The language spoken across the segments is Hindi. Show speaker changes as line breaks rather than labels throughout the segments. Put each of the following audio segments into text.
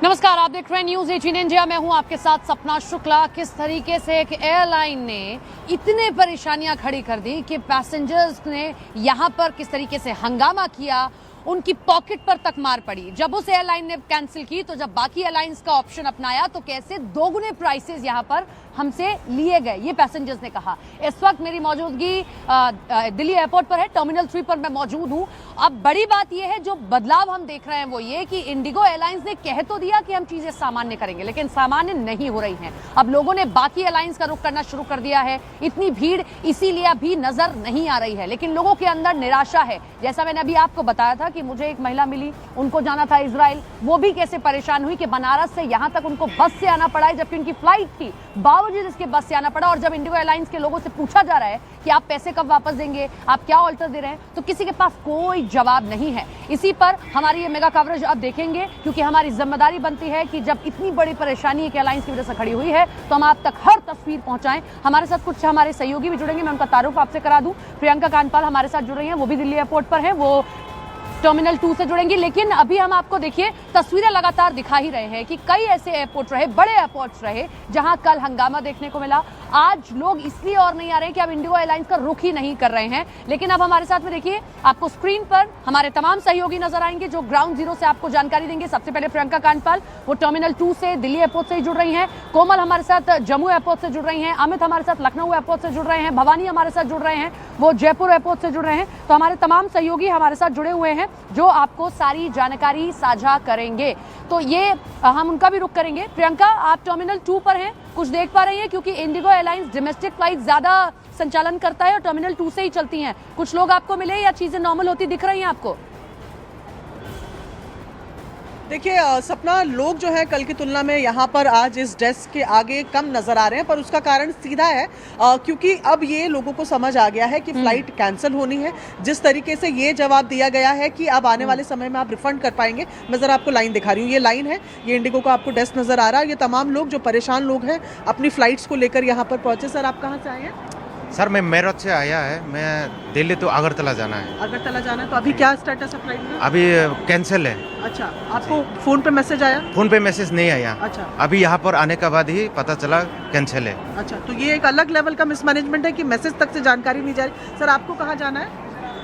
नमस्कार, आप देख रहे हैं न्यूज 18 इंडिया। मैं हूं आपके साथ सपना शुक्ला। किस तरीके से एक एयरलाइन ने इतने परेशानियां खड़ी कर दी कि पैसेंजर्स ने यहां पर किस तरीके से हंगामा किया, उनकी पॉकेट पर तक मार पड़ी। जब उस एयरलाइन ने कैंसिल की तो जब बाकी एयरलाइंस का ऑप्शन अपनाया तो कैसे दोगुने प्राइसेस यहां पर हमसे लिए गए, ये पैसेंजर्स ने कहा। इस वक्त मेरी मौजूदगी दिल्ली एयरपोर्ट पर है, टर्मिनल 3 पर मैं मौजूद हूं। अब बड़ी बात यह है, जो बदलाव हम देख रहे हैं वो ये कि इंडिगो एयरलाइंस ने कह तो दिया कि हम चीजें सामान्य करेंगे, लेकिन सामान्य नहीं हो रही हैं। अब लोगों ने बाकी एयरलाइंस का रुख करना शुरू कर दिया है। इतनी भीड़ इसीलिए अभी नजर नहीं आ रही है, लेकिन लोगों के अंदर निराशा है। जैसा मैंने अभी आपको बताया था कि मुझे एक महिला मिली, उनको जाना था इजराइल, वो भी कैसे परेशान हुई कि बनारस से यहां तक उनको बस से आना पड़ा है, जबकि उनकी फ्लाइट थी, बावजूद इसके बस से आना पड़ा। और जब इंडिगो एयरलाइंस के लोगों से पूछा जा रहा है कि आप पैसे कब वापस देंगे, आप क्या ऑल्टर दे रहे हैं, तो किसी के पास कोई जवाब नहीं है। इसी पर हमारी ये मेगा कवरेज अब देखेंगे, क्योंकि हमारी जिम्मेदारी बनती है कि जब इतनी बड़ी परेशानी एक एयरलाइंस की वजह से खड़ी हुई है तो हम आप तक हर तस्वीर पहुंचाएं। हमारे साथ कुछ हमारे सहयोगी भी जुड़ेंगे, मैं उनका तारुफ आपसे करा दूं। प्रियंका कानपाल हमारे साथ जुड़ रही हैं, वो भी दिल्ली एयरपोर्ट पर है, वो टर्मिनल 2 से जुड़ेंगी। लेकिन अभी हम आपको देखिए तस्वीरें लगातार दिखा ही रहे हैं कि कई ऐसे एयरपोर्ट रहे, बड़े एयरपोर्ट्स रहे, जहां कल हंगामा देखने को मिला। आज लोग इसलिए और नहीं आ रहे हैं कि अब इंडिगो एयरलाइंस का रुख ही नहीं कर रहे हैं। लेकिन अब हमारे साथ में देखिए, आपको स्क्रीन पर हमारे तमाम सहयोगी नजर आएंगे जो ग्राउंड जीरो से आपको जानकारी देंगे। सबसे पहले प्रियंका कानपाल, वो टर्मिनल 2 से दिल्ली एयरपोर्ट से ही जुड़ रही हैं। कोमल हमारे साथ जम्मू एयरपोर्ट से जुड़ रही हैं। अमित हमारे साथ लखनऊ एयरपोर्ट से जुड़ रहे हैं। भवानी हमारे साथ जुड़ रहे हैं, वो जयपुर एयरपोर्ट से जुड़ रहे हैं। तो हमारे तमाम सहयोगी हमारे साथ जुड़े हुए हैं जो आपको सारी जानकारी साझा करेंगे। तो ये हम उनका भी रुख करेंगे। प्रियंका, आप टर्मिनल 2 पर हैं, कुछ देख पा रही हैं? क्योंकि इंडिगो एयरलाइंस डोमेस्टिक फ्लाइट ज्यादा संचालन करता है और टर्मिनल 2 से ही चलती हैं। कुछ लोग आपको मिले या चीजें नॉर्मल होती दिख रही हैं आपको?
देखिए सपना, लोग जो है कल की तुलना में यहाँ पर आज इस डेस्क के आगे कम नजर आ रहे हैं, पर उसका कारण सीधा है क्योंकि अब ये लोगों को समझ आ गया है कि फ्लाइट कैंसिल होनी है। जिस तरीके से ये जवाब दिया गया है कि अब आने वाले समय में आप रिफंड कर पाएंगे। मैं जरा आपको लाइन दिखा रही हूँ, ये लाइन है, ये इंडिगो का आपको डेस्क नजर आ रहा है। ये तमाम लोग जो परेशान लोग हैं अपनी फ्लाइट्स को लेकर यहाँ पर पहुंचे। सर, आप कहाँ से आए हैं?
सर, मैं मेरठ से आया है, मैं दिल्ली तो अगरतला जाना है।
अगरतला जाना है, तो अभी क्या स्टेटस है फ्लाइट का?
अभी कैंसिल है।
अच्छा, आपको फोन पे मैसेज आया?
फोन पे मैसेज नहीं आया।
अच्छा,
अभी यहाँ पर आने के बाद ही पता चला कैंसिल है।
अच्छा, तो ये एक अलग लेवल का मिसमैनेजमेंट है कि मैसेज तक से जानकारी नहीं जा रही। सर, आपको कहाँ जाना है?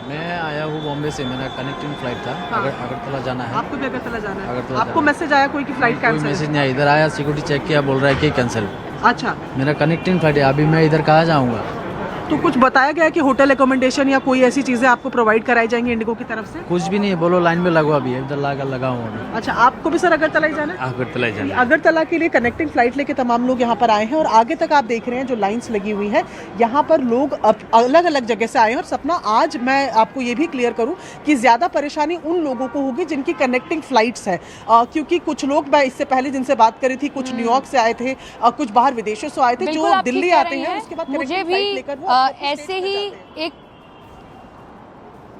मैं आया हूँ बॉम्बे से, मेरा कनेक्टिंग फ्लाइट था।
हाँ।
अगरतला जाना है।
आपको भी अगरतला जाना है?
अगरतला
आपको मैसेज आया कोई कि फ्लाइट
कोई
कैंसिल?
मैसेज नहीं आया, इधर आया, सिक्योरिटी चेक किया, बोल रहा है कि कैंसिल।
अच्छा,
मेरा कनेक्टिंग फ्लाइट है, अभी मैं इधर कहाँ जाऊँगा?
तो कुछ बताया गया कि होटल एकोमोडेशन या कोई ऐसी चीजें आपको प्रोवाइड कराई जाएंगी इंडिगो की तरफ से?
कुछ भी नहीं है, बोलो लाइन में लगवा भी है, इधर लगा हूँ अभी।
अच्छा, आपको भी सर अगरतला ही जाना है?
अगरतला जाना है।
अगरतला के लिए कनेक्टिंग फ्लाइट लेके तमाम लोग यहाँ पर आए हैं और आगे तक आप देख रहे हैं जो लाइंस लगी हुई है, यहाँ पर लोग अलग अलग जगह से आए हैं। और सपना, आज मैं आपको ये भी क्लियर करूँ कि ज़्यादा परेशानी उन लोगों को होगी जिनकी कनेक्टिंग फ्लाइट्स है, क्योंकि कुछ लोग, मैं इससे पहले जिनसे बात करी थी, कुछ न्यूयॉर्क से आए थे, कुछ बाहर विदेशों से आए थे, जो दिल्ली आते हैं उसके बाद
मुझे भी ऐसे ही एक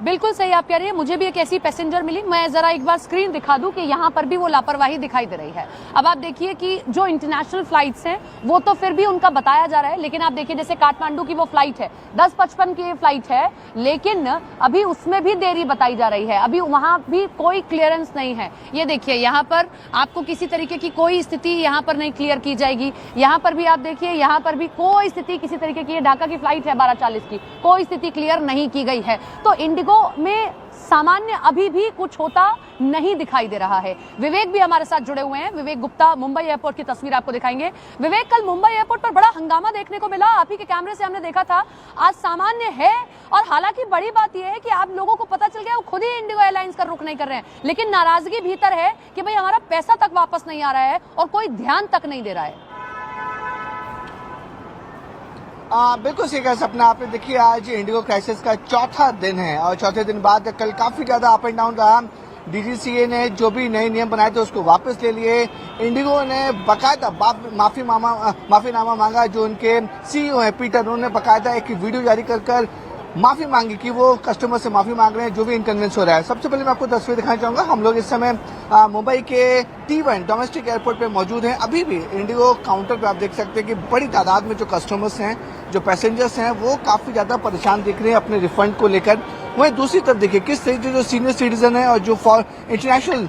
बिल्कुल सही आप कह रही है। मुझे भी एक ऐसी पैसेंजर मिली, मैं जरा एक बार स्क्रीन दिखा दूं कि यहाँ पर भी वो लापरवाही दिखाई दे रही है। अब आप देखिए कि जो इंटरनेशनल फ्लाइट्स हैं वो तो फिर भी उनका बताया जा रहा है, लेकिन आप देखिए जैसे काठमांडू की वो फ्लाइट है 10:55 की फ्लाइट है, लेकिन अभी उसमें भी देरी बताई जा रही है, अभी वहां भी कोई क्लियरेंस नहीं है। ये देखिए, यहाँ पर आपको किसी तरीके की कोई स्थिति यहाँ पर नहीं क्लियर की जाएगी। यहाँ पर भी आप देखिए, यहाँ पर भी कोई स्थिति किसी तरीके की, ढाका की फ्लाइट है 12:40 की, कोई स्थिति क्लियर नहीं की गई है। तो इंडिगो में सामान्य अभी भी कुछ होता नहीं दिखाई दे रहा है। विवेक भी हमारे साथ जुड़े हुए हैं, विवेक गुप्ता, मुंबई एयरपोर्ट की तस्वीर आपको दिखाएंगे। विवेक, कल मुंबई एयरपोर्ट पर बड़ा हंगामा देखने को मिला, आप ही के कैमरे से हमने देखा था। आज सामान्य है, और हालांकि बड़ी बात यह है कि आप लोगों को पता चल गया, वो खुद ही इंडिगो एयरलाइंस का रुख नहीं कर रहे हैं, लेकिन नाराजगी भीतर है कि भाई हमारा पैसा तक वापस नहीं आ रहा है और कोई ध्यान तक नहीं दे रहा है।
बिल्कुल सही कहा सपना आपने। देखिए, आज इंडिगो क्राइसिस का चौथा दिन है और चौथे दिन बाद कल काफी ज्यादा अप एंड डाउन रहा। डीजीसीए ने जो भी नए नियम बनाए थे उसको वापस ले लिए। इंडिगो ने बकायदा माफीनामा मांगा। जो उनके सीईओ हैं पीटर, उन्होंने बकायदा एक वीडियो जारी कर माफी मांगी कि वो कस्टमर से माफी मांग रहे हैं जो भी इनकन्वीनियंस हो रहा है। सबसे पहले मैं आपको तस्वीर दिखाना चाहूंगा। हम लोग इस समय मुंबई के T1 डोमेस्टिक एयरपोर्ट पे मौजूद हैं। अभी भी इंडिगो काउंटर पे आप देख सकते हैं कि बड़ी तादाद में जो कस्टमर्स हैं, जो पैसेंजर्स हैं, वो काफी ज्यादा परेशान दिख रहे हैं अपने रिफंड को लेकर। वहीं दूसरी तरफ देखिए किस तरीके से जो सीनियर सिटीजन है और जो इंटरनेशनल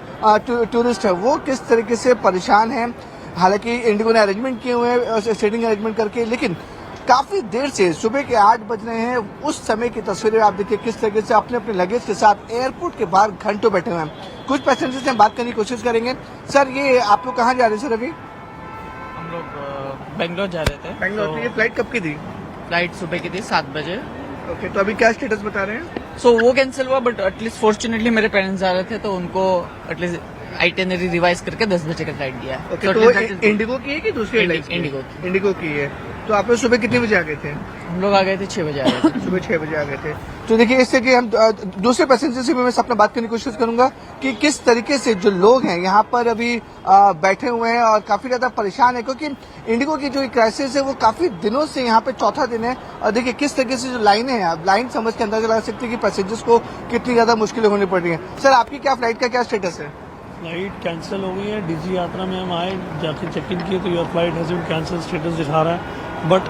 टूरिस्ट है वो किस तरीके से परेशान है। हालांकि इंडिगो ने अरेंजमेंट किए हुए हैं सीटिंग अरेंजमेंट करके, लेकिन काफी देर से सुबह के 8 बज रहे हैं उस समय की तस्वीरें आप देखिए किस तरीके से अपने अपने लगेज के साथ एयरपोर्ट के बाहर घंटों बैठे हुए हैं। कुछ पैसेंजर से हम बात करने की कोशिश करेंगे। सर ये आप लोग कहाँ जा रहे हैं सर अभी?
हम लोग बेंगलोर जा रहे थे।
बेंगलोर। तो ये फ्लाइट कब की थी?
फ्लाइट सुबह की थी 7 बजे।
ओके, तो अभी क्या स्टेटस बता रहे हैं?
सो वो कैंसिल हुआ, बट एटलीस्ट फॉर्चुनेटली मेरे पेरेंट्स जा रहे थे तो उनको एटलीस्ट आइटिनरी रिवाइज करके 10 बजे का फ्लाइट दिया है।
ओके, तो इंडिगो की है कि दूसरी एयरलाइंस की? इंडिगो की है। तो आप लोग सुबह कितने बजे आ गए थे?
हम लोग आ गए थे 6 बजे आ गए थे।
सुबह 6 बजे आ गए थे। तो देखिए इससे कि हम दूसरे पैसेंजर से भी मैं अपना बात करने की कोशिश करूंगा कि किस तरीके से जो लोग हैं यहाँ पर अभी बैठे हुए हैं और काफी ज्यादा परेशान है, क्योंकि इंडिगो की जो क्राइसिस है वो काफी दिनों से यहाँ पे चौथा दिन है। और देखिए किस तरीके से जो लाइनें हैं, आप लाइन समझ के अंदाजा लगा सकते हैं कि पैसेंजर्स को कितनी ज्यादा मुश्किलें होनी पड़ रही है। सर आपकी क्या फ्लाइट का क्या स्टेटस है?
फ्लाइट कैंसिल हो गई है। डीजी यात्रा में हम आए, जाके चेक इन किए तो your flight has been cancel status दिखा रहा है, बट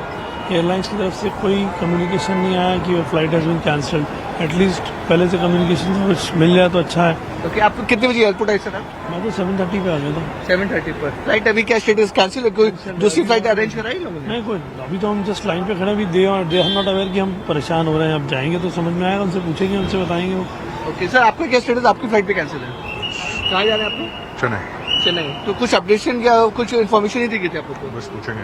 एयरलाइंस की तरफ से कोई कम्युनिकेशन नहीं आया कि your flight has been cancel. At least पहले से कम्युनिकेशन कुछ मिल जाए तो अच्छा है।
ओके, आप कितने बजे एयरपोर्ट आए सर?
मैं तो 7:30 पे आ गया था।
7:30 पर फ्लाइट अभी क्या स्टेटस कैंसिल है? कोई दूसरी फ्लाइट अरेंज कराई लोगों ने?
नहीं कोई, अभी तो हम जस्ट लाइन पे खड़े, अभी दे आर नॉट अवेयर कि हम परेशान हो रहे हैं। अब जाएंगे तो समझ में आएगा, उनसे पूछेंगे, उनसे बताएंगे वो।
ओके सर, आपका क्या स्टेटस? आपकी फ्लाइट पे कैंसिल है? कहाँ जा रहे हैं आप लोग?
चेन्नई।
चेन्नई। तो कुछ अपडेशन या कुछ इन्फॉर्मेशन नहीं दी गई थी आप लोग को?
बस पूछेंगे।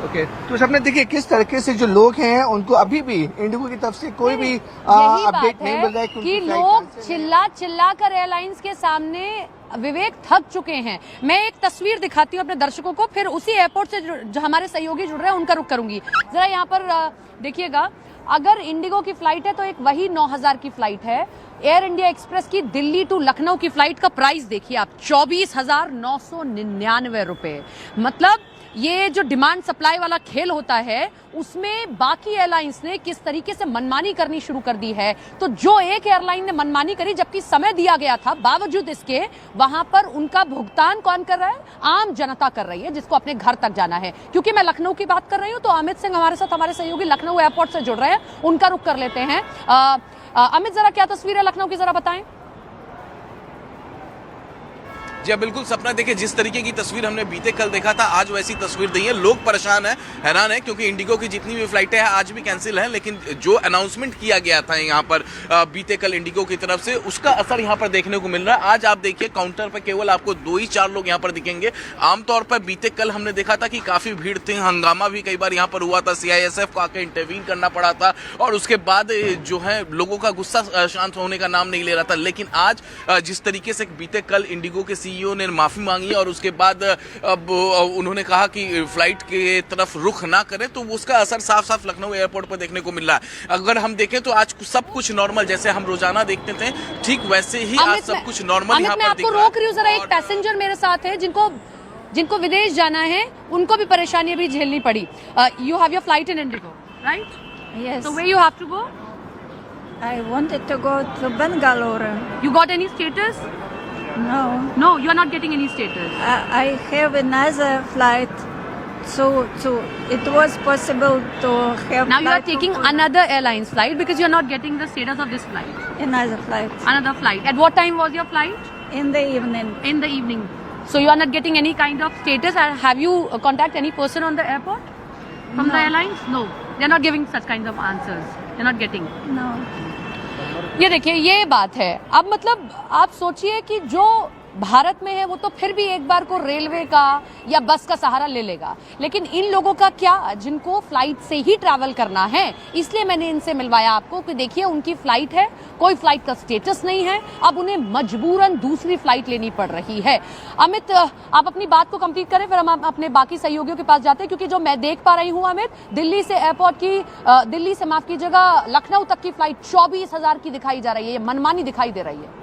ओके, तो सबने देखिए किस तरीके से जो लोग हैं उनको अभी भी इंडिगो की तरफ से कोई भी
यही
अपडेट
बात
नहीं मिल रहा है
है कि
उनकी फ्लाइट
लोग
कैंसिल है।
चिल्ला चिल्ला कर एयरलाइंस के सामने विवेक थक चुके हैं। मैं एक तस्वीर दिखाती हूँ अपने दर्शकों को, फिर उसी एयरपोर्ट से जो हमारे सहयोगी जुड़ रहे हैं उनका रुख करूंगी। जरा यहाँ पर देखिएगा, अगर इंडिगो की फ्लाइट है तो एक वही 9000 की फ्लाइट है। एयर इंडिया एक्सप्रेस की दिल्ली टू लखनऊ की फ्लाइट का प्राइस देखिए आप, 24,999 रुपए। मतलब ये जो डिमांड सप्लाई वाला खेल होता है उसमें बाकी एयरलाइंस ने किस तरीके से मनमानी करनी शुरू कर दी है। तो जो एक एयरलाइन ने मनमानी करी जबकि समय दिया गया था, बावजूद इसके वहां पर उनका भुगतान कौन कर रहा है? आम जनता कर रही है, जिसको अपने घर तक जाना है। क्योंकि मैं लखनऊ की बात कर रही हूं तो अमित सिंह हमारे साथ, हमारे सहयोगी लखनऊ एयरपोर्ट से जुड़ रहे हैं, उनका रुख कर लेते हैं। अमित, जरा क्या तस्वीर है लखनऊ की, जरा बताएं।
जी बिल्कुल सपना, देखिए जिस तरीके की तस्वीर हमने बीते कल देखा था आज वैसी तस्वीर दी है। लोग परेशान हैं, हैरान हैं, क्योंकि इंडिगो की जितनी भी फ्लाइटें हैं आज भी कैंसिल हैं, लेकिन जो अनाउंसमेंट किया गया था यहाँ पर बीते कल इंडिगो की तरफ से उसका असर यहाँ पर देखने को मिल रहा है। आज आप देखिए काउंटर पर केवल आपको 2 ही 4 लोग यहाँ पर दिखेंगे। आमतौर पर बीते कल हमने देखा था कि काफी भीड़ थी, हंगामा भी कई बार यहाँ पर हुआ था, CISF को आकर इंटरवीन करना पड़ा था और उसके बाद जो है लोगों का गुस्सा शांत होने का नाम नहीं ले रहा था। लेकिन आज जिस तरीके से बीते कल इंडिगो के CEO ने माफी मांगी और उसके बाद अब उन्होंने कहा कि फ्लाइट के तरफ रुख ना करें, तो उसका असर साफ साफ लखनऊ एयरपोर्ट पर देखने को मिल रहा है। अगर हम देखें तो आज सब कुछ नॉर्मल, जैसे हम रोजाना देखते थे ठीक वैसे ही आज सब कुछ नॉर्मल यहाँ पर दिख रहा है।
मैं आपको रोक रही हूँ, जरा एक पैसेंजर मेरे साथ है जिनको विदेश जाना है, उनको भी परेशानी अभी झेलनी पड़ी। You have your flight in Indigo, right?
Yes.
So where you have to go?
I wanted to go to Bangalore.
You got any status?
No.
No, you are not getting any status.
I have another flight, so it was possible to have.
Now you are
flight to
taking
Pune.
another airline's flight because you are not getting the status of this flight.
Another flight
Another flight. At what time was your flight?
in the evening.
In the evening. So you are not getting any kind of status. Have you contacted any person on the airport from the airlines? No. They are not giving such kinds of answers. They are not getting.
No.
ये देखिए, ये बात है। अब मतलब आप सोचिए कि जो भारत में है वो तो फिर भी एक बार को रेलवे का या बस का सहारा ले लेगा, लेकिन इन लोगों का क्या जिनको फ्लाइट से ही ट्रैवल करना है। इसलिए मैंने इनसे मिलवाया आपको कि देखिए उनकी फ्लाइट है, कोई फ्लाइट का स्टेटस नहीं है, अब उन्हें मजबूरन दूसरी फ्लाइट लेनी पड़ रही है। अमित, आप अपनी बात को कंप्लीट करें, फिर हम अपने बाकी सहयोगियों के पास जाते हैं, क्योंकि जो मैं देख पा रही हूँ अमित, दिल्ली से एयरपोर्ट की दिल्ली से माफ कीजिएगा लखनऊ तक की फ्लाइट 24,000 की दिखाई जा रही है। ये मनमानी दिखाई दे रही है।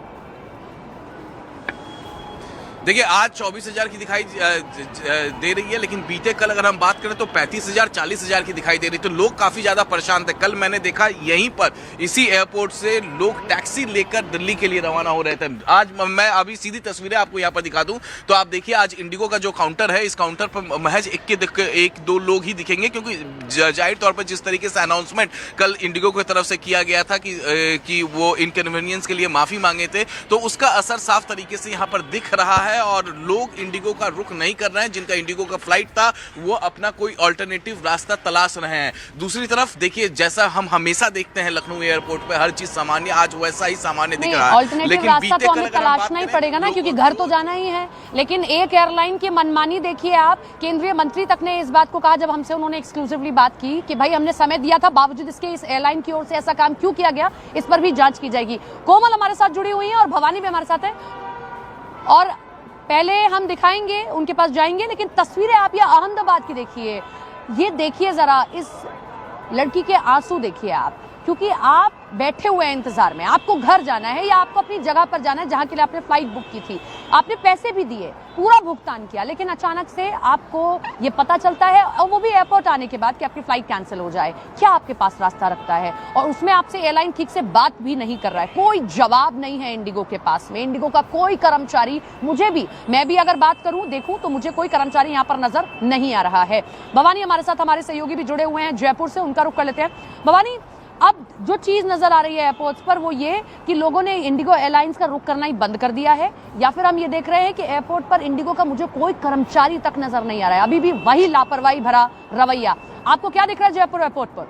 देखिए आज 24,000 की दिखाई दे रही है, लेकिन बीते कल अगर हम बात करें तो 35,000 40,000 की दिखाई दे रही। तो लोग काफी ज्यादा परेशान थे। कल मैंने देखा यहीं पर इसी एयरपोर्ट से लोग टैक्सी लेकर दिल्ली के लिए रवाना हो रहे थे। आज मैं अभी सीधी तस्वीरें आपको यहाँ पर दिखा दूं तो आप देखिए आज इंडिगो का जो काउंटर है, इस काउंटर पर महज एक दो लोग ही दिखेंगे, क्योंकि जाहिर तौर पर जिस तरीके से अनाउंसमेंट कल इंडिगो की तरफ से किया गया था कि वो इनकन्वीनियंस के लिए माफी मांगे थे, तो उसका असर साफ तरीके से यहाँ पर दिख रहा है और लोग इंडिगो का रुख नहीं कर रहे हैं। जिनका इंडिगो का फ्लाइट था वो अपना कोई अल्टरनेटिव रास्ता तलाश रहे हैं। दूसरी तरफ देखिए, जैसा हम हमेशा देखते हैं लखनऊ एयरपोर्ट पे हर चीज सामान्य, आज वैसा ही सामान्य दिख रहा है।
अल्टरनेटिव रास्ता तो हमें तलाशना ही पड़ेगा ना, क्योंकि घर तो जाना ही है। लेकिन एक एयरलाइन की मनमानी देखिए आप, केंद्रीय मंत्री तक ने इस बात को कहा जब हमसे उन्होंने एक्सक्लूसिवली बात की कि भाई हमने समय दिया था, बावजूद इसके इस एयरलाइन की ओर से ऐसा काम क्यों किया गया, इस पर भी जांच की जाएगी। कोमल हमारे साथ जुड़ी हुई है और भवानी भी हमारे साथ है, और पहले हम दिखाएंगे, उनके पास जाएंगे, लेकिन तस्वीरें आप ये अहमदाबाद की देखिए। ये देखिए जरा, इस लड़की के आंसू देखिए आप, क्योंकि आप बैठे हुए हैं इंतजार में, आपको घर जाना है या आपको अपनी जगह पर जाना है जहां के लिए आपने फ्लाइट बुक की थी, आपने पैसे भी दिए, पूरा भुगतान किया, लेकिन अचानक से आपको ये पता चलता है, और वो भी एयरपोर्ट आने के बाद, कि आपकी फ्लाइट कैंसिल हो जाए। क्या आपके पास रास्ता रखता है? और उसमें आपसे एयरलाइन ठीक से बात भी नहीं कर रहा है, कोई जवाब नहीं है इंडिगो के पास में। इंडिगो का कोई कर्मचारी, मैं भी अगर बात करूं, देखूं तो मुझे कोई कर्मचारी यहाँ पर नजर नहीं आ रहा है। भवानी हमारे साथ, हमारे सहयोगी भी जुड़े हुए हैं जयपुर से, उनका रुख कर लेते हैं। भवानी, अब जो चीज नजर आ रही है एयरपोर्ट्स पर वो ये कि लोगों ने इंडिगो एयरलाइंस का रुख करना ही बंद कर दिया है, या फिर हम ये देख रहे हैं कि एयरपोर्ट पर इंडिगो का मुझे कोई कर्मचारी तक नजर नहीं आ रहा है, अभी भी वही लापरवाही भरा रवैया। आपको क्या दिख रहा है जयपुर एयरपोर्ट पर?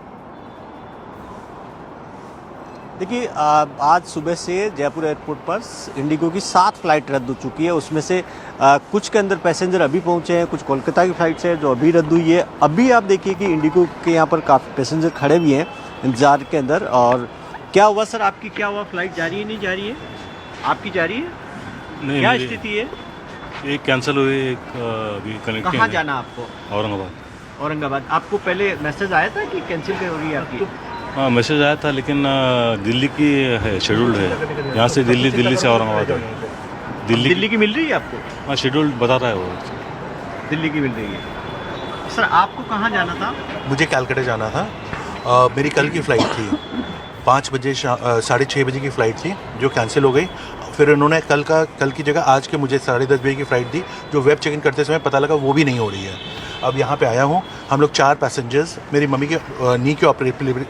देखिए, आज सुबह से जयपुर एयरपोर्ट पर इंडिगो की 7 फ्लाइट रद्द हो चुकी है। उसमें से कुछ के अंदर पैसेंजर अभी पहुंचे हैं, कुछ कोलकाता की फ्लाइट्स है जो अभी रद्द हुई है। अभी आप देखिए कि इंडिगो के यहाँ पर काफ़ी पैसेंजर खड़े भी हैं इंतजार के अंदर। और क्या हुआ सर, आपकी क्या हुआ, फ्लाइट जा रही है नहीं जा रही है? आपकी जा रही है?
नहीं,
क्या स्थिति है?
एक कैंसिल हुई, एक अभी कनेक्ट।
कहाँ जाना आपको?
औरंगाबाद।
औरंगाबाद। आपको पहले मैसेज आया था कि कैंसिल हो रही है आपकी?
हाँ, मैसेज आया था, लेकिन दिल्ली की है, शेड्यूल्ड है, यहाँ से दिल्ली से औरंगाबाद है।
दिल्ली की मिल रही है आपको?
हाँ, शेड्यूल्ड बता रहा है वो,
दिल्ली की मिल रही है। सर, आपको कहाँ जाना था?
मुझे कैलकाटा जाना था। मेरी कल की फ़्लाइट थी, 5 बजे 6:30 बजे की फ़्लाइट थी जो कैंसिल हो गई। फिर उन्होंने कल की जगह आज के मुझे 10:30 बजे की फ़्लाइट दी, जो वेब चेक इन करते समय पता लगा वो भी नहीं हो रही है। अब यहाँ पे आया हूँ, हम लोग 4 पैसेंजर्स, मेरी मम्मी के नी के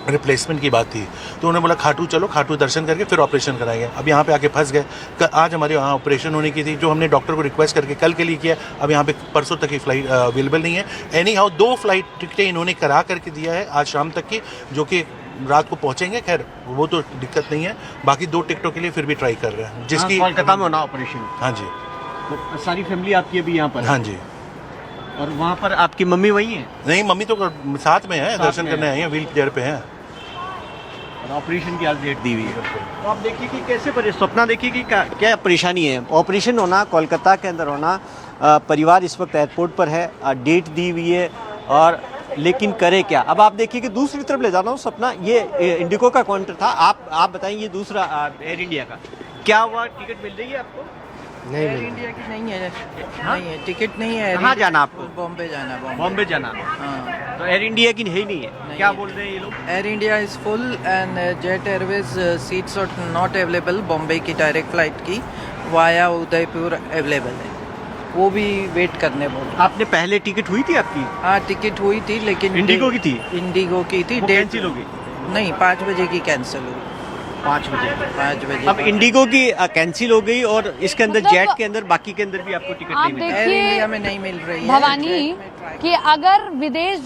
रिप्लेसमेंट की बात थी, तो उन्होंने बोला खाटू चलो, खाटू दर्शन करके फिर ऑपरेशन कराएंगे। अब यहाँ पे आके फंस गए। आज हमारे यहाँ ऑपरेशन होने की थी, जो हमने डॉक्टर को रिक्वेस्ट करके कल के लिए किया। अब यहाँ पे परसों तक की फ़्लाइट अवेलेबल नहीं है। एनी हाउ 2 फ्लाइट टिकटें इन्होंने करा करके दिया है आज शाम तक की, जो कि रात को पहुँचेंगे। खैर वो तो दिक्कत नहीं है, बाकी 2 टिकटों के लिए फिर भी ट्राई कर रहे हैं, जिसकी
कोलकाता में होना ऑपरेशन।
हाँ जी,
तो सारी फैमिली आपकी अभी यहाँ पर?
हाँ जी।
और वहाँ पर आपकी मम्मी वही है?
नहीं, मम्मी तो साथ में है, दर्शन करने आई हैं, व्हील चेयर पे हैं।
ऑपरेशन की आज डेट दी हुई है। तो आप देखिए कि कैसे सपना देखिए कि क्या परेशानी है। ऑपरेशन होना, कोलकाता के अंदर होना, परिवार इस वक्त एयरपोर्ट पर है, डेट दी हुई है, और लेकिन करे क्या। अब आप देखिए कि दूसरी तरफ ले जाना हूँ सपना, ये इंडिगो का काउंटर था, आप बताइए, ये दूसरा एयर इंडिया का क्या हुआ, टिकट मिल रही है आपको?
नहीं, एयर इंडिया की नहीं है। हाँ? नहीं है, टिकट नहीं है।
कहाँ जाना आपको?
बॉम्बे जाना।
बॉम्बे जाना।
हाँ।
तो एयर इंडिया की है ही नहीं है? नहीं क्या बोल रहे हैं ये लोग?
Air India is full and Jet Airways seats are not available. Bombay की डायरेक्ट फ्लाइट की वाया उदयपुर अवेलेबल है, वो भी वेट करने बोल।
आपने पहले टिकट हुई थी आपकी?
हाँ, टिकट हुई थी, लेकिन
इंडिगो की थी?
इंडिगो की थी, डेट
कैंसिल हो गई?
नहीं, 5 बजे की कैंसिल हुई।
5 बजे। अब
हाँ।
इंडिगो की कैंसिल हो गई, और इसके अंदर जेट के अंदर, बाकी के अंदर भी आपको टिकट नहीं मिली?
एयर इंडिया में नहीं मिल रही है
भवानी, कि अगर विदेश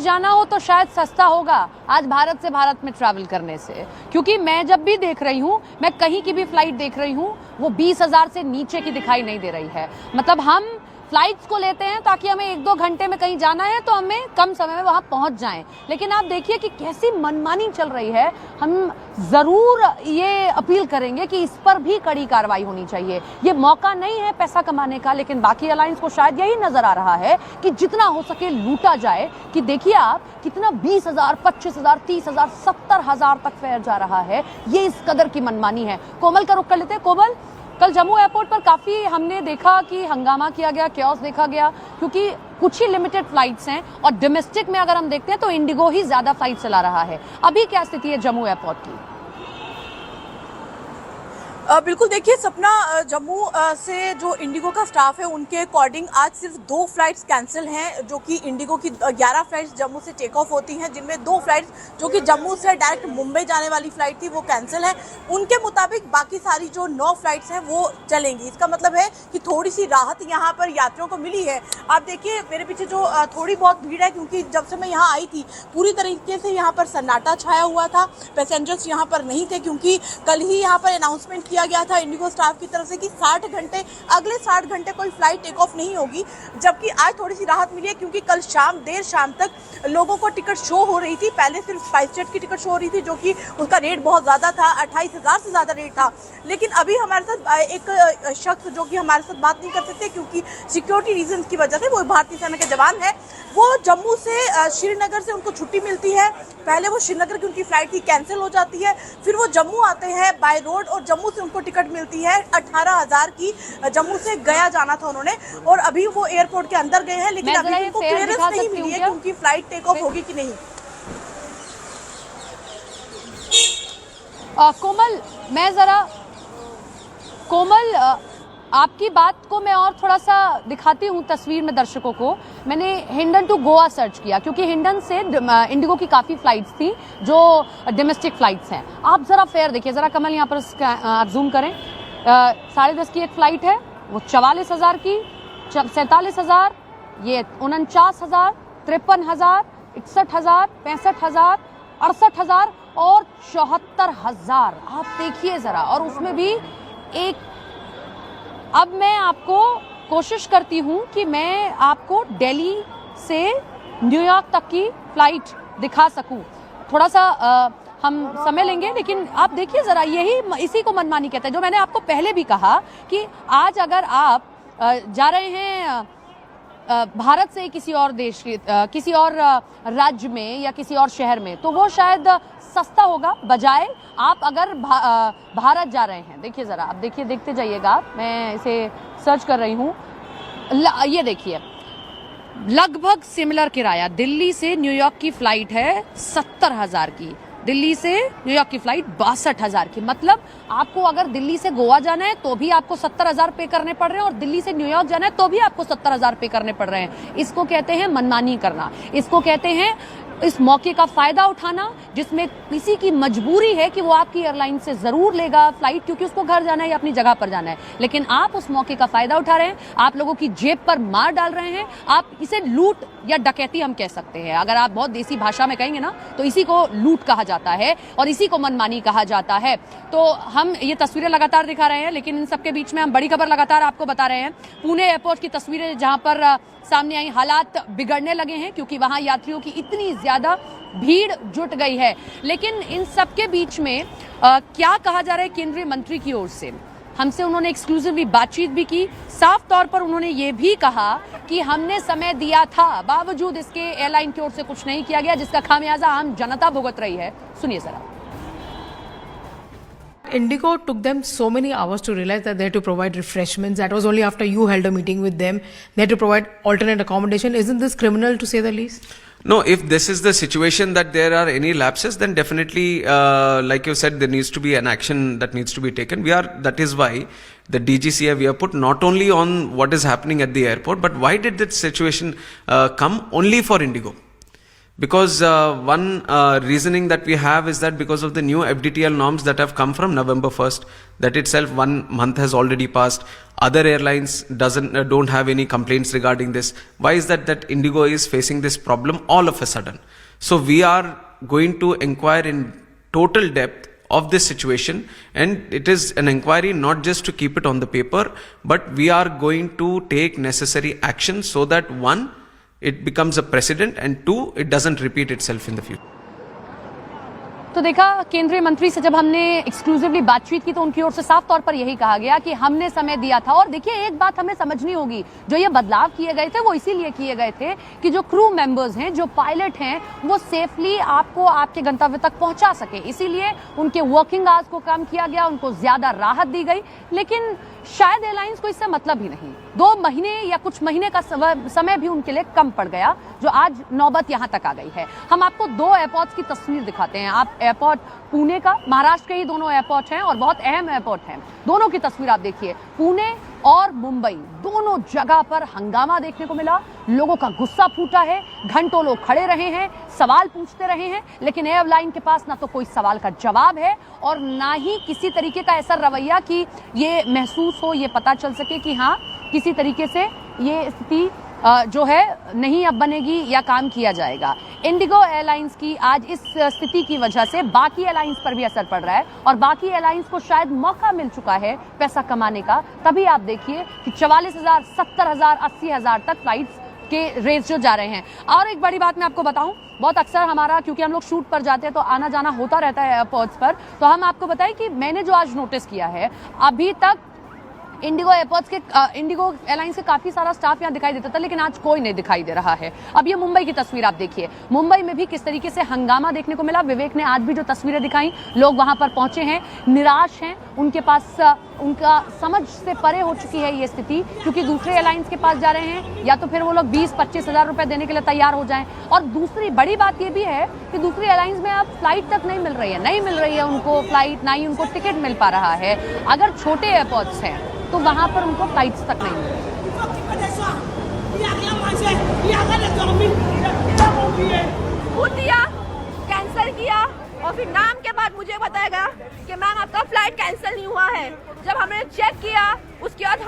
जाना हो तो शायद सस्ता होगा आज भारत से भारत में ट्रैवल करने से, क्योंकि मैं जब भी देख रही हूँ, मैं कहीं की भी फ्लाइट देख रही हूँ, वो 20,000 से नीचे की दिखाई नहीं दे रही है। मतलब हम फ्लाइट्स को लेते हैं ताकि हमें 1-2 घंटे में कहीं जाना है तो हमें कम समय में वहां पहुंच जाएं, लेकिन आप देखिए कि कैसी मनमानी चल रही है। हम जरूर ये अपील करेंगे कि इस पर भी कड़ी कार्रवाई होनी चाहिए। ये मौका नहीं है पैसा कमाने का, लेकिन बाकी एयरलाइंस को शायद यही नजर आ रहा है कि जितना हो सके लूटा जाए। कि देखिए आप कितना 20,000, 25,000, 30,000, 70,000 तक फेयर जा रहा है। ये इस कदर की मनमानी है। कोमल का रुख कर लेते हैं। कोमल, कल जम्मू एयरपोर्ट पर काफ़ी हमने देखा कि हंगामा किया गया, क्योस देखा गया, क्योंकि कुछ ही लिमिटेड फ्लाइट्स हैं और डोमेस्टिक में अगर हम देखते हैं तो इंडिगो ही ज़्यादा फ्लाइट चला रहा है। अभी क्या स्थिति है जम्मू एयरपोर्ट की?
बिल्कुल, देखिए सपना, जम्मू से जो इंडिगो का स्टाफ है उनके अकॉर्डिंग आज सिर्फ 2 फ्लाइट्स कैंसिल हैं, जो कि इंडिगो की 11 फ्लाइट्स जम्मू से टेक ऑफ होती हैं, जिनमें 2 फ्लाइट्स जो कि जम्मू से डायरेक्ट मुंबई जाने वाली फ्लाइट थी वो कैंसिल है। उनके मुताबिक बाकी सारी जो 9 फ्लाइट्स हैं वो चलेंगी। इसका मतलब है कि थोड़ी सी राहत यहाँ पर यात्रियों को मिली है। आप देखिए मेरे पीछे जो थोड़ी बहुत भीड़ है, क्योंकि जब से मैं यहाँ आई थी पूरी तरीके से यहाँ पर सन्नाटा छाया हुआ था, पैसेंजर्स यहाँ पर नहीं थे, क्योंकि कल ही यहाँ पर अनाउंसमेंट किया गया था इंडिगो स्टाफ की तरफ से कि 60 घंटे अगले 60 घंटे कोई फ्लाइट टेक ऑफ नहीं होगी। जबकि आज थोड़ी सी राहत मिली है, क्योंकि कल देर शाम तक लोगों को टिकट शो हो रही थी। पहले सिर्फ स्पाइसजेट की टिकट शो हो रही थी, जो कि उसका रेट बहुत ज़्यादा था, 28,000 से ज़्यादा रेट था। लेकिन अभी हमारे साथ एक शख्स जो कि हमारे साथ बात नहीं कर सकते क्योंकि सिक्योरिटी रीजन की वजह से, वो भारतीय सेना के जवान है। वो जम्मू से श्रीनगर से उनको छुट्टी मिलती है। पहले वो श्रीनगर की उनकी फ्लाइट थी, कैंसिल हो जाती है, फिर वो जम्मू आते हैं बाय रोड और जम्मू से उनको टिकट मिलती है 18,000 की। जम्मू से गया जाना था उन्होंने, और अभी वो एयरपोर्ट के अंदर गए हैं, लेकिन अभी उनको क्लियरेंस नहीं मिली है कि उनकी फ्लाइट टेक ऑफ होगी कि नहीं।
कोमल, आपकी बात को मैं और थोड़ा सा दिखाती हूँ तस्वीर में दर्शकों को। मैंने हिंडन टू गोवा सर्च किया, क्योंकि हिंडन से इंडिगो की काफ़ी फ्लाइट्स थी जो डोमेस्टिक फ्लाइट्स हैं। आप ज़रा फेयर देखिए, ज़रा कमल यहाँ पर आप जूम करें। 10:30 की एक फ़्लाइट है, वो 44,000 की, 47,000, ये 49,000, 53,000, 61,000, 65,000, 68,000 और 74,000। आप देखिए ज़रा, और उसमें भी एक, अब मैं आपको कोशिश करती हूँ कि मैं आपको दिल्ली से न्यूयॉर्क तक की फ्लाइट दिखा सकूँ। थोड़ा सा हम समय लेंगे, लेकिन आप देखिए ज़रा, इसी को मनमानी कहते हैं। जो मैंने आपको पहले भी कहा कि आज अगर आप जा रहे हैं भारत से किसी और देश के किसी और राज्य में या किसी और शहर में, तो वो शायद सस्ता होगा बजाय आप अगर भारत जा रहे हैं। देखिए ज़रा, आप देखिए, देखते जाइएगा, मैं इसे सर्च कर रही हूँ। ये देखिए, लगभग सिमिलर किराया। दिल्ली से न्यूयॉर्क की फ़्लाइट है 70,000 की, दिल्ली से न्यूयॉर्क की फ़्लाइट 62,000 की। मतलब आपको अगर दिल्ली से गोवा जाना है तो भी आपको 70,000 पे करने पड़ रहे हैं, और दिल्ली से न्यूयॉर्क जाना है तो भी आपको 70,000 पे करने पड़ रहे हैं। इसको कहते हैं मनमानी करना, इसको कहते हैं इस मौके का फ़ायदा उठाना, जिसमें किसी की मजबूरी है कि वो आपकी एयरलाइन से ज़रूर लेगा फ़्लाइट, क्योंकि उसको घर जाना है या अपनी जगह पर जाना है। लेकिन आप उस मौके का फ़ायदा उठा रहे हैं, आप लोगों की जेब पर मार डाल रहे हैं। आप इसे लूट या डकैती हम कह सकते हैं, अगर आप बहुत देसी भाषा में कहेंगे ना, तो इसी को लूट कहा जाता है और इसी को मनमानी कहा जाता है। तो हम ये तस्वीरें लगातार दिखा रहे हैं, लेकिन इन सबके बीच में हम बड़ी खबर लगातार आपको बता रहे हैं। पुणे एयरपोर्ट की तस्वीरें जहां पर सामने आई, हालात बिगड़ने लगे हैं, क्योंकि वहां यात्रियों की इतनी ज्यादा भीड़ जुट गई है। लेकिन इन सबके बीच में क्या कहा जा रहा है केंद्रीय मंत्री की ओर से, हमसे उन्होंने एक्सक्लूसिवली बातचीत भी की। साफ तौर पर उन्होंने ये भी कहा कि हमने समय दिया था, बावजूद इसके एयरलाइन की ओर से कुछ नहीं किया गया, जिसका खामियाजा आम जनता भुगत रही है। सुनिए जरा।
Indigo took them so many hours to realize that they had to provide refreshments. That was only after you held a meeting with them. They had to provide alternate accommodation. Isn't this criminal to say the least?
No, if this is the situation that there are any lapses, then definitely, like you said, there needs to be an action that needs to be taken. That is why the DGCA we have put not only on what is happening at the airport, but why did that situation come only for Indigo? Because one reasoning that we have is that because of the new FDTL norms that have come from November 1st, that itself 1 month has already passed. Other airlines don't have any complaints regarding this. Why is that Indigo is facing this problem all of a sudden? So we are going to inquire in total depth of this situation, and it is an inquiry not just to keep it on the paper, but we are going to take necessary action so that one, it becomes a precedent, and two, it doesn't repeat itself in the future.
तो देखा, केंद्रीय मंत्री से जब हमने एक्सक्लूसिवली बातचीत की तो उनकी ओर से साफ तौर पर यही कहा गया कि हमने समय दिया था। और देखिए, एक बात हमें समझनी होगी, जो ये बदलाव किए गए थे वो इसीलिए किए गए थे कि जो क्रू मेंबर्स हैं, जो पायलट हैं, वो सेफली आपको आपके गंतव्य तक पहुंचा सके। इसीलिए उनके वर्किंग आवर्स को कम किया गया, उनको ज्यादा राहत दी गई। लेकिन शायद एयरलाइंस को इससे मतलब ही नहीं। 2 महीने या कुछ महीने का समय भी उनके लिए कम पड़ गया, जो आज नौबत यहां तक आ गई है। हम आपको 2 एयरपोर्ट्स की तस्वीर दिखाते हैं। आप एयरपोर्ट पुणे का, महाराष्ट्र के ही दोनों एयरपोर्ट हैं और बहुत अहम एयरपोर्ट हैं, दोनों की तस्वीर आप देखिए। पुणे और मुंबई दोनों जगह पर हंगामा देखने को मिला, लोगों का गुस्सा फूटा है, घंटों लोग खड़े रहे हैं, सवाल पूछते रहे हैं, लेकिन एयरलाइन के पास ना तो कोई सवाल का जवाब है और ना ही किसी तरीके का ऐसा रवैया कि ये महसूस हो, ये पता चल सके कि हाँ, किसी तरीके से ये स्थिति जो है नहीं अब बनेगी या काम किया जाएगा। इंडिगो एयरलाइंस की आज इस स्थिति की वजह से बाकी एयरलाइंस पर भी असर पड़ रहा है और बाकी एयरलाइंस को शायद मौका मिल चुका है पैसा कमाने का। तभी आप देखिए कि 44,000, 70,000, 80,000 तक फ्लाइट्स के रेट्स जो जा रहे हैं। और एक बड़ी बात मैं आपको बताऊं, बहुत अक्सर हमारा, क्योंकि हम लोग शूट पर जाते हैं तो आना जाना होता रहता है एयरपोर्ट्स पर, तो हम आपको बताएं कि मैंने जो आज नोटिस किया है, अभी तक इंडिगो एयरपोर्ट्स के इंडिगो एयरलाइंस के काफी सारा स्टाफ यहाँ दिखाई देता था, लेकिन आज कोई नहीं दिखाई दे रहा है। अब ये मुंबई की तस्वीर आप देखिए, मुंबई में भी किस तरीके से हंगामा देखने को मिला। विवेक ने आज भी जो तस्वीरें दिखाई, लोग वहां पर पहुंचे हैं, निराश हैं, उनके पास उनका समझ से परे हो चुकी है ये स्थिति, क्योंकि दूसरे एयरलाइंस के पास जा रहे हैं, या तो फिर वो लोग 20-25 हज़ार रुपए देने के लिए तैयार हो जाएं। और दूसरी बड़ी बात ये भी है कि दूसरी एयरलाइंस में अब फ्लाइट तक नहीं मिल रही है उनको फ्लाइट, ना ही उनको टिकट मिल पा रहा है। अगर छोटे एयरपोर्ट्स हैं तो वहां पर उनको फ्लाइट्स तक नहीं मिल रही।
कैंसिल किया और फिर नाम के बाद मुझे बताया गया कि मैम आपका फ्लाइट कैंसिल नहीं हुआ है। जब हमने चेक किया, उसके बाद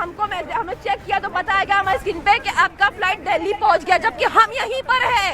हमने चेक किया तो बताया गया हमारे स्क्रीन पे कि आपका फ्लाइट दिल्ली पहुंच गया, जबकि हम यहीं पर हैं।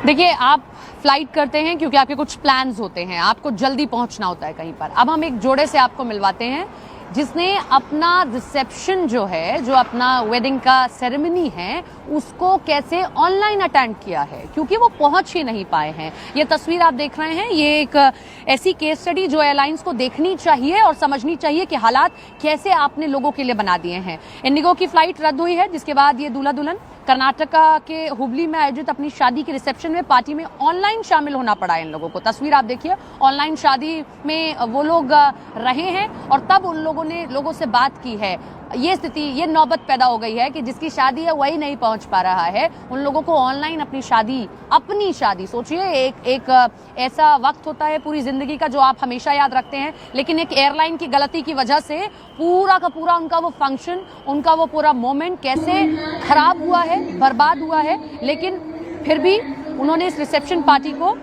देखिए, आप फ्लाइट करते हैं क्योंकि आपके कुछ प्लान्स होते हैं, आपको जल्दी पहुंचना होता है कहीं पर। अब हम एक जोड़े से आपको मिलवाते हैं जिसने अपना रिसेप्शन जो है, जो अपना वेडिंग का सेरेमनी है, उसको कैसे ऑनलाइन अटेंड किया है, क्योंकि वो पहुंच ही नहीं पाए हैं। ये तस्वीर आप देख रहे हैं, ये एक ऐसी केस स्टडी जो एयरलाइंस को देखनी चाहिए और समझनी चाहिए कि हालात कैसे आपने लोगों के लिए बना दिए हैं। इंडिगो की फ्लाइट रद्द हुई है, जिसके बाद ये दूल्हा दुल्हन कर्नाटका के हुबली में आयोजित अपनी शादी के रिसेप्शन में पार्टी में ऑनलाइन शामिल होना पड़ा इन लोगों को। तस्वीर आप देखिए, ऑनलाइन शादी में वो लोग रहे हैं और तब उन लोगों ने लोगों से बात की है। ये स्थिति, ये नौबत पैदा हो गई है कि जिसकी शादी है वही नहीं पहुंच पा रहा है। उन लोगों को ऑनलाइन अपनी शादी, सोचिए, एक ऐसा वक्त होता है पूरी जिंदगी का जो आप हमेशा याद रखते हैं, लेकिन एक एयरलाइन की गलती की वजह से पूरा का पूरा उनका वो फंक्शन, उनका वो पूरा मोमेंट कैसे खराब हुआ है, बर्बाद हुआ है। लेकिन फिर भी उन्होंने इस रिसेप्शन पार्टी को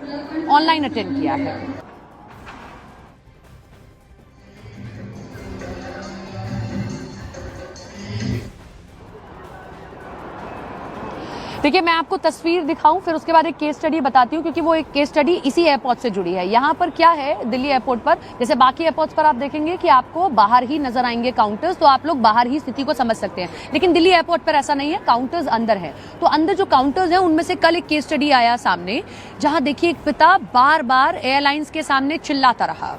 ऑनलाइन अटेंड किया है। देखिए, मैं आपको तस्वीर दिखाऊं, फिर उसके बाद एक केस स्टडी बताती हूँ, क्योंकि वो एक केस स्टडी इसी एयरपोर्ट से जुड़ी है। यहाँ पर क्या है, दिल्ली एयरपोर्ट पर, जैसे बाकी एयरपोर्ट्स पर आप देखेंगे कि आपको बाहर ही नजर आएंगे काउंटर्स, तो आप लोग बाहर ही स्थिति को समझ सकते हैं। लेकिन दिल्ली एयरपोर्ट पर ऐसा नहीं है, काउंटर्स अंदर है। तो अंदर जो काउंटर्स हैं, उनमें से कल एक केस स्टडी आया सामने, जहां देखिए एक पिता बार बार एयरलाइंस के सामने चिल्लाता रहा।